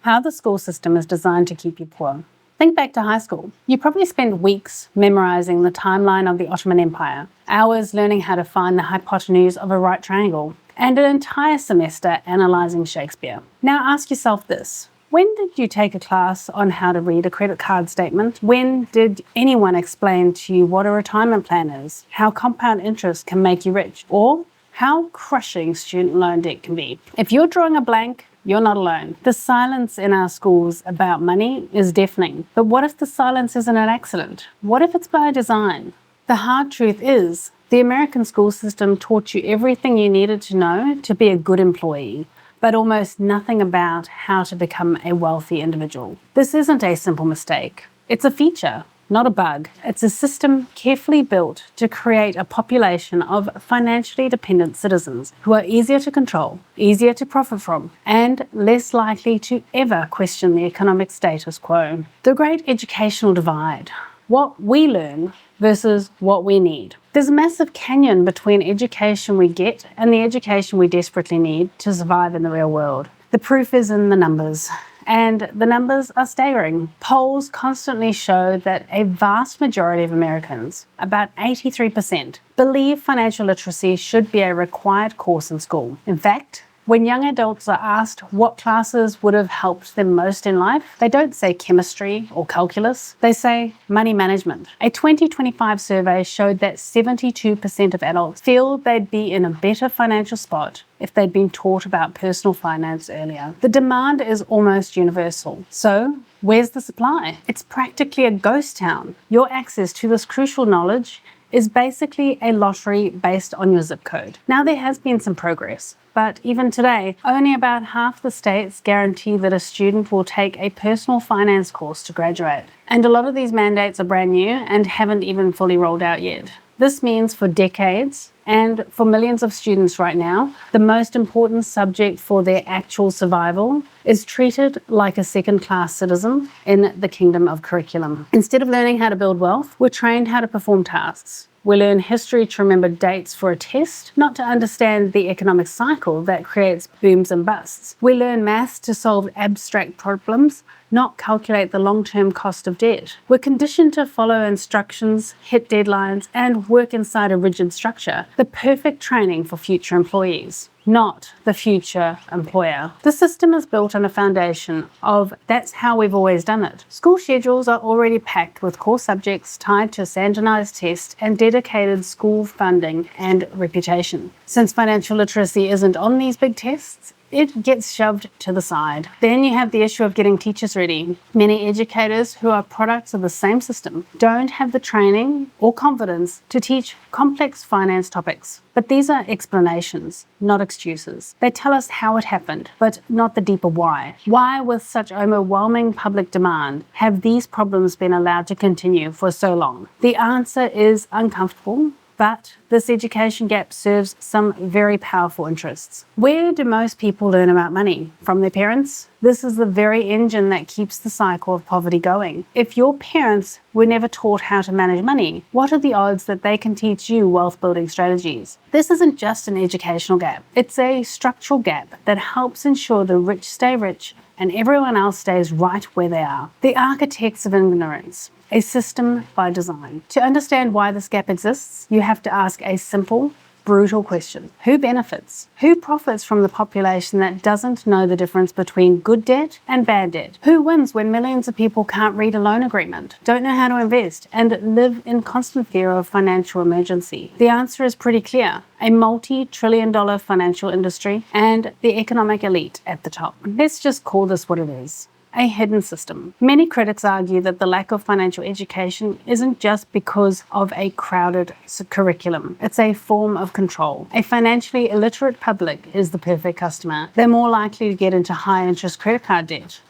How the school system is designed to keep you poor. Think back to high school. You probably spent weeks memorizing the timeline of the Ottoman Empire, hours learning how to find the hypotenuse of a right triangle, and an entire semester analysing Shakespeare. Now ask yourself this. When did you take a class on how to read a credit card statement? When did anyone explain to you what a retirement plan is, how compound interest can make you rich, or how crushing student loan debt can be? If you're drawing a blank, you're not alone. The silence in our schools about money is deafening. But what if the silence isn't an accident? What if it's by design? The hard truth is, the American school system taught you everything you needed to know to be a good employee, but almost nothing about how to become a wealthy individual. This isn't a simple mistake. It's a feature, not a bug. It's a system carefully built to create a population of financially dependent citizens who are easier to control, easier to profit from, and less likely to ever question the economic status quo. The great educational divide. What we learn versus what we need. There's a massive canyon between education we get and the education we desperately need to survive in the real world. The proof is in the numbers. And the numbers are staggering. Polls constantly show that a vast majority of Americans, about 83%, believe financial literacy should be a required course in school. In fact, when young adults are asked what classes would have helped them most in life, they don't say chemistry or calculus, they say money management. A 2025 survey showed that 72% of adults feel they'd be in a better financial spot if they'd been taught about personal finance earlier. The demand is almost universal. So, where's the supply? It's practically a ghost town. Your access to this crucial knowledge is basically a lottery based on your zip code. Now there has been some progress, but even today, only about half the states guarantee that a student will take a personal finance course to graduate. And a lot of these mandates are brand new and haven't even fully rolled out yet. This means for decades, and for millions of students right now, the most important subject for their actual survival is treated like a second-class citizen in the kingdom of curriculum. Instead of learning how to build wealth, we're trained how to perform tasks. We learn history to remember dates for a test, not to understand the economic cycle that creates booms and busts. We learn maths to solve abstract problems, not calculate the long-term cost of debt. We're conditioned to follow instructions, hit deadlines, and work inside a rigid structure, the perfect training for future employees, not the future employer. The system is built on a foundation of that's how we've always done it. School schedules are already packed with core subjects tied to standardized tests and dedicated school funding and reputation. Since financial literacy isn't on these big tests, it gets shoved to the side. Then you have the issue of getting teachers ready. Many educators who are products of the same system don't have the training or confidence to teach complex finance topics. But these are explanations, not excuses. They tell us how it happened, but not the deeper why. Why, with such overwhelming public demand, have these problems been allowed to continue for so long? The answer is uncomfortable, but this education gap serves some very powerful interests. Where do most people learn about money? From their parents? This is the very engine that keeps the cycle of poverty going. If your parents were never taught how to manage money, what are the odds that they can teach you wealth-building strategies? This isn't just an educational gap. It's a structural gap that helps ensure the rich stay rich and everyone else stays right where they are. The architects of ignorance. A system by design. To understand why this gap exists, you have to ask a simple, brutal question. Who benefits? Who profits from the population that doesn't know the difference between good debt and bad debt? Who wins when millions of people can't read a loan agreement, don't know how to invest, and live in constant fear of financial emergency? The answer is pretty clear. A multi-trillion-dollar financial industry and the economic elite at the top. Let's just call this what it is. A hidden system. Many critics argue that the lack of financial education isn't just because of a crowded curriculum. It's a form of control. A financially illiterate public is the perfect customer. They're more likely to get into high-interest credit card debt.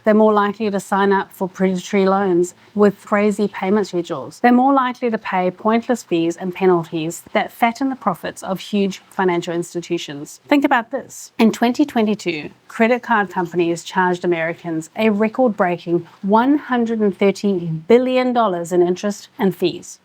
They're more likely to sign up for predatory loans with crazy payment schedules. They're more likely to pay pointless fees and penalties that fatten the profits of huge financial institutions. Think about this. In 2022, credit card companies charged Americans a record-breaking $130 billion in interest and fees.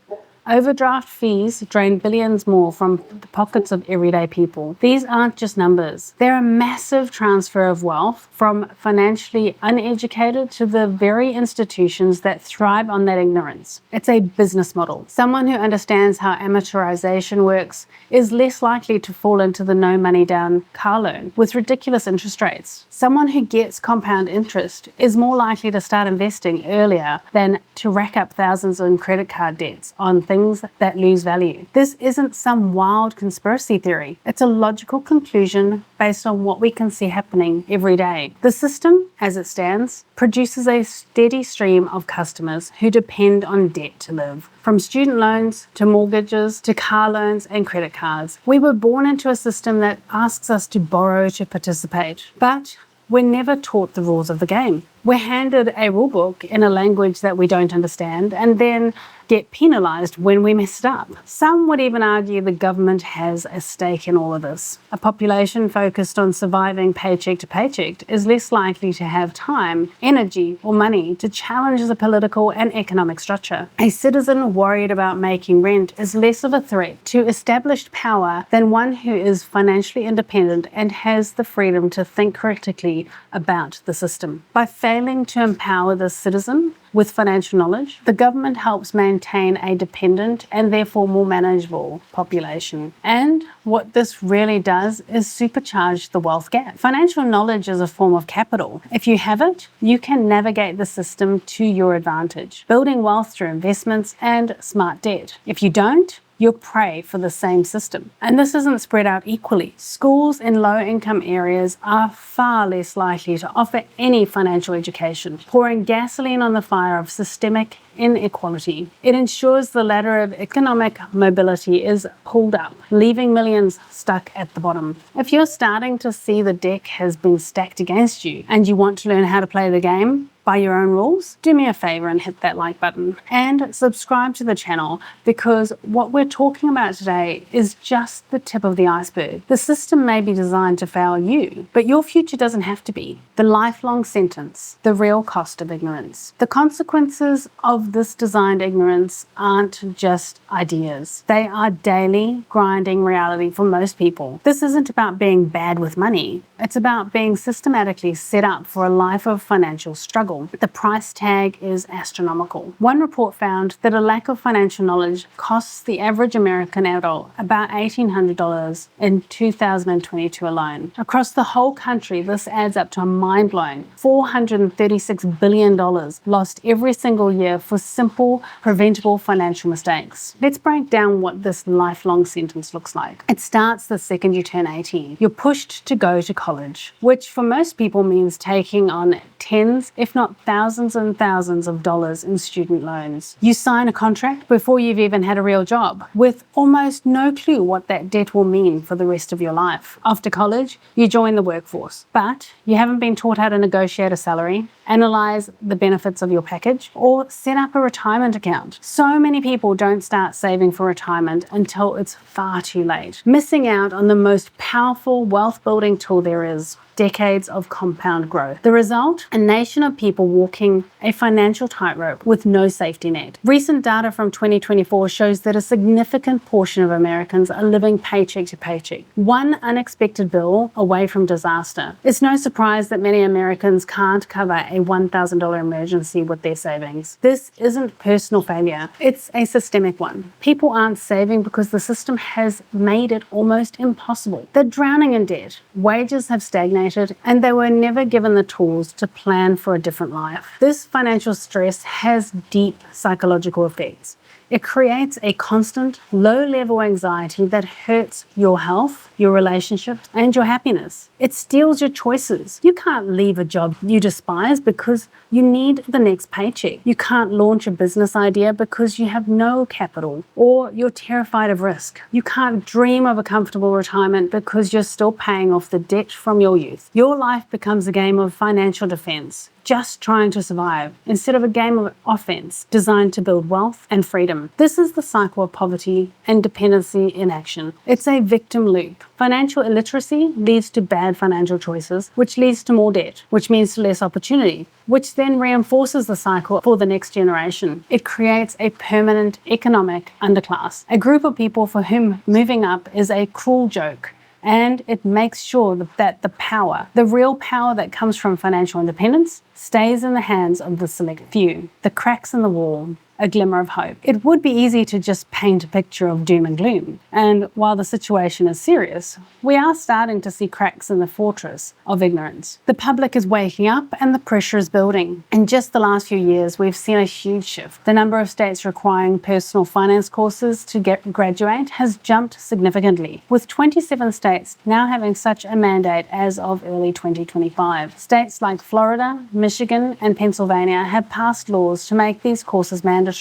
Overdraft fees drain billions more from the pockets of everyday people. These aren't just numbers. They're a massive transfer of wealth from financially uneducated to the very institutions that thrive on that ignorance. It's a business model. Someone who understands how amortization works is less likely to fall into the no money down car loan with ridiculous interest rates. Someone who gets compound interest is more likely to start investing earlier than to rack up thousands in credit card debts on things that lose value. This isn't some wild conspiracy theory. It's a logical conclusion based on what we can see happening every day. The system, as it stands, produces a steady stream of customers who depend on debt to live. From student loans to mortgages to car loans and credit cards. We were born into a system that asks us to borrow to participate, but we're never taught the rules of the game. We're handed a rulebook in a language that we don't understand and then get penalised when we mess it up. Some would even argue the government has a stake in all of this. A population focused on surviving paycheck to paycheck is less likely to have time, energy, or money to challenge the political and economic structure. A citizen worried about making rent is less of a threat to established power than one who is financially independent and has the freedom to think critically about the system. By failing to empower the citizen with financial knowledge, the government helps maintain a dependent and therefore more manageable population. And what this really does is supercharge the wealth gap. Financial knowledge is a form of capital. If you have it, you can navigate the system to your advantage, building wealth through investments and smart debt. If you don't, you're prey for the same system. And this isn't spread out equally. Schools in low-income areas are far less likely to offer any financial education, pouring gasoline on the fire of systemic inequality. It ensures the ladder of economic mobility is pulled up, leaving millions stuck at the bottom. If you're starting to see the deck has been stacked against you and you want to learn how to play the game by your own rules, do me a favor and hit that like button and subscribe to the channel, because what we're talking about today is just the tip of the iceberg. The system may be designed to fail you, but your future doesn't have to be. The lifelong sentence, the real cost of ignorance. The consequences of this designed ignorance aren't just ideas. They are daily, grinding reality for most people. This isn't about being bad with money. It's about being systematically set up for a life of financial struggle. The price tag is astronomical. One report found that a lack of financial knowledge costs the average American adult about $1,800 in 2022 alone. Across the whole country, this adds up to a mind-blowing $436 billion lost every single year for simple, preventable financial mistakes. Let's break down what this lifelong sentence looks like. It starts the second you turn 18. You're pushed to go to college, which for most people means taking on tens, if not thousands and thousands of dollars in student loans. You sign a contract before you've even had a real job, with almost no clue what that debt will mean for the rest of your life. After college, you join the workforce, but you haven't been taught how to negotiate a salary, analyze the benefits of your package, or set up a retirement account. So many people don't start saving for retirement until it's far too late, missing out on the most powerful wealth-building tool there is. Decades of compound growth. The result? A nation of people walking a financial tightrope with no safety net. Recent data from 2024 shows that a significant portion of Americans are living paycheck to paycheck, one unexpected bill away from disaster. It's no surprise that many Americans can't cover a $1,000 emergency with their savings. This isn't personal failure, it's a systemic one. People aren't saving because the system has made it almost impossible. They're drowning in debt. Wages have stagnated, and they were never given the tools to plan for a different life. This financial stress has deep psychological effects. It creates a constant, low-level anxiety that hurts your health, your relationships, and your happiness. It steals your choices. You can't leave a job you despise because you need the next paycheck. You can't launch a business idea because you have no capital or you're terrified of risk. You can't dream of a comfortable retirement because you're still paying off the debt from your youth. Your life becomes a game of financial defense. just trying to survive, instead of a game of offense designed to build wealth and freedom. This is the cycle of poverty and dependency in action. It's a victim loop. Financial illiteracy leads to bad financial choices, which leads to more debt, which means to less opportunity, which then reinforces the cycle for the next generation. It creates a permanent economic underclass, a group of people for whom moving up is a cruel joke. And it makes sure that the power, the real power that comes from financial independence, stays in the hands of the select few. The cracks in the wall, a glimmer of hope. It would be easy to just paint a picture of doom and gloom. And while the situation is serious, we are starting to see cracks in the fortress of ignorance. The public is waking up and the pressure is building. In just the last few years, we've seen a huge shift. The number of states requiring personal finance courses to graduate has jumped significantly, with 27 states now having such a mandate as of early 2025. States like Florida, Michigan, and Pennsylvania have passed laws to make these courses mandatory,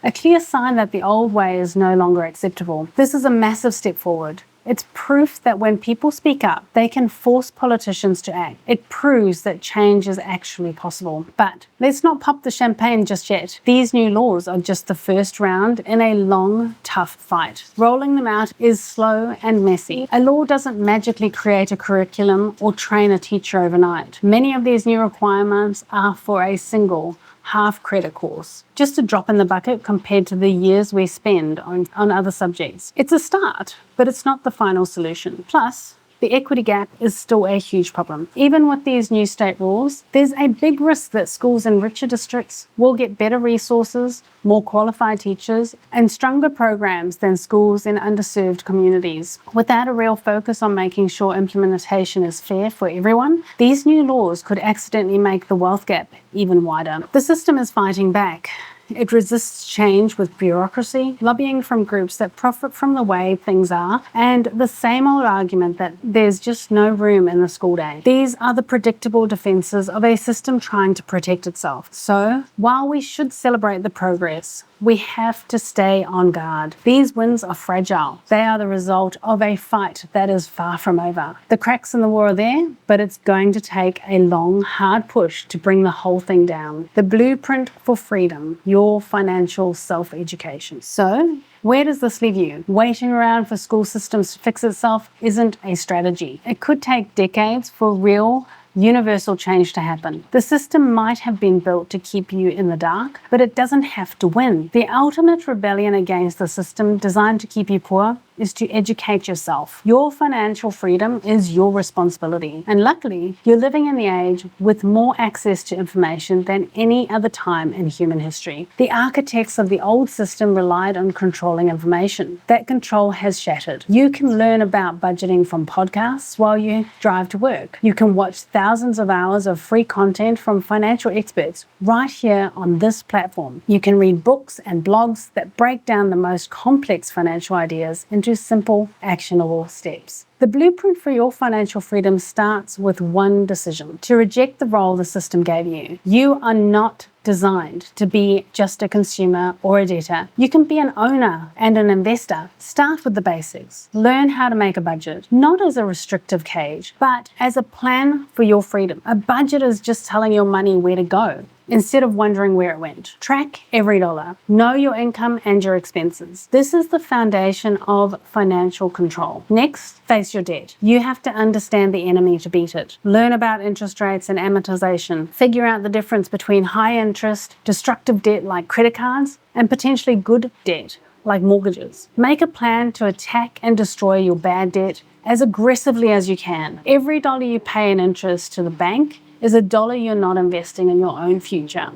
a clear sign that the old way is no longer acceptable. This is a massive step forward. It's proof that when people speak up, they can force politicians to act. It proves that change is actually possible. But let's not pop the champagne just yet. These new laws are just the first round in a long, tough fight. Rolling them out is slow and messy. A law doesn't magically create a curriculum or train a teacher overnight. Many of these new requirements are for a single half-credit course, just a drop in the bucket compared to the years we spend on other subjects. It's a start, but it's not the final solution. Plus, the equity gap is still a huge problem. Even with these new state rules, there's a big risk that schools in richer districts will get better resources, more qualified teachers, and stronger programs than schools in underserved communities. Without a real focus on making sure implementation is fair for everyone, these new laws could accidentally make the wealth gap even wider. The system is fighting back. It resists change with bureaucracy, lobbying from groups that profit from the way things are, and the same old argument that there's just no room in the school day. These are the predictable defenses of a system trying to protect itself. So, while we should celebrate the progress, we have to stay on guard. These wins are fragile. They are the result of a fight that is far from over. The cracks in the wall are there, but it's going to take a long, hard push to bring the whole thing down. The blueprint for freedom, your financial self-education. So, where does this leave you? Waiting around for school systems to fix itself isn't a strategy. It could take decades for real, universal change to happen. The system might have been built to keep you in the dark, but it doesn't have to win. The ultimate rebellion against the system designed to keep you poor is to educate yourself. Your financial freedom is your responsibility. And luckily, you're living in the age with more access to information than any other time in human history. The architects of the old system relied on controlling information. That control has shattered. You can learn about budgeting from podcasts while you drive to work. You can watch thousands of hours of free content from financial experts right here on this platform. You can read books and blogs that break down the most complex financial ideas into simple, actionable steps. The blueprint for your financial freedom starts with one decision: to reject the role the system gave you. You are not designed to be just a consumer or a debtor. You can be an owner and an investor. Start with the basics. Learn how to make a budget, not as a restrictive cage, but as a plan for your freedom. A budget is just telling your money where to go, instead of wondering where it went. Track every dollar. Know your income and your expenses. This is the foundation of financial control. Next, face your debt. You have to understand the enemy to beat it. Learn about interest rates and amortization. Figure out the difference between high interest, destructive debt like credit cards, and potentially good debt like mortgages. Make a plan to attack and destroy your bad debt as aggressively as you can. Every dollar you pay in interest to the bank is a dollar you're not investing in your own future.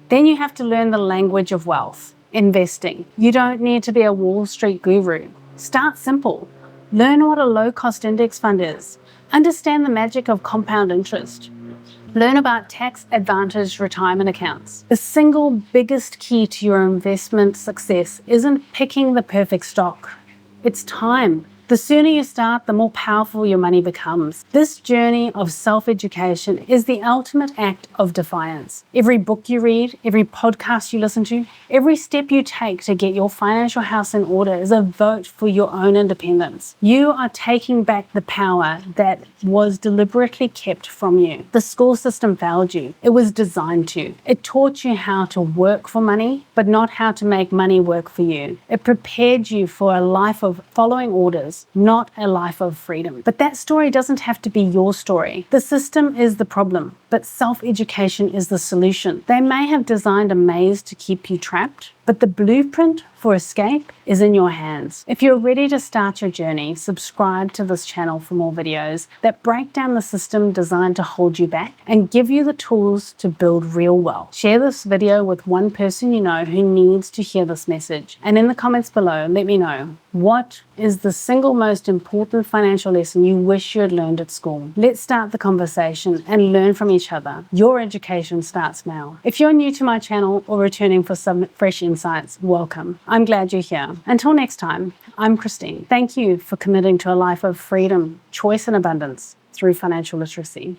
Then you have to learn the language of wealth, investing. You don't need to be a Wall Street guru. Start simple. Learn what a low-cost index fund is. Understand the magic of compound interest. Learn about tax-advantaged retirement accounts. The single biggest key to your investment success isn't picking the perfect stock. It's time. The sooner you start, the more powerful your money becomes. This journey of self-education is the ultimate act of defiance. Every book you read, every podcast you listen to, every step you take to get your financial house in order is a vote for your own independence. You are taking back the power that was deliberately kept from you. The school system failed you. It was designed to. It taught you how to work for money, but not how to make money work for you. It prepared you for a life of following orders, not a life of freedom. But that story doesn't have to be your story. The system is the problem, but self-education is the solution. They may have designed a maze to keep you trapped, but the blueprint for escape is in your hands. If you're ready to start your journey, subscribe to this channel for more videos that break down the system designed to hold you back and give you the tools to build real wealth. Share this video with one person you know who needs to hear this message. And in the comments below, let me know, what is the single most important financial lesson you wish you had learned at school? Let's start the conversation and learn from each other. Your education starts now. If you're new to my channel or returning for some fresh insights, welcome. I'm glad you're here. Until next time, I'm Christine. Thank you for committing to a life of freedom, choice, and abundance through financial literacy.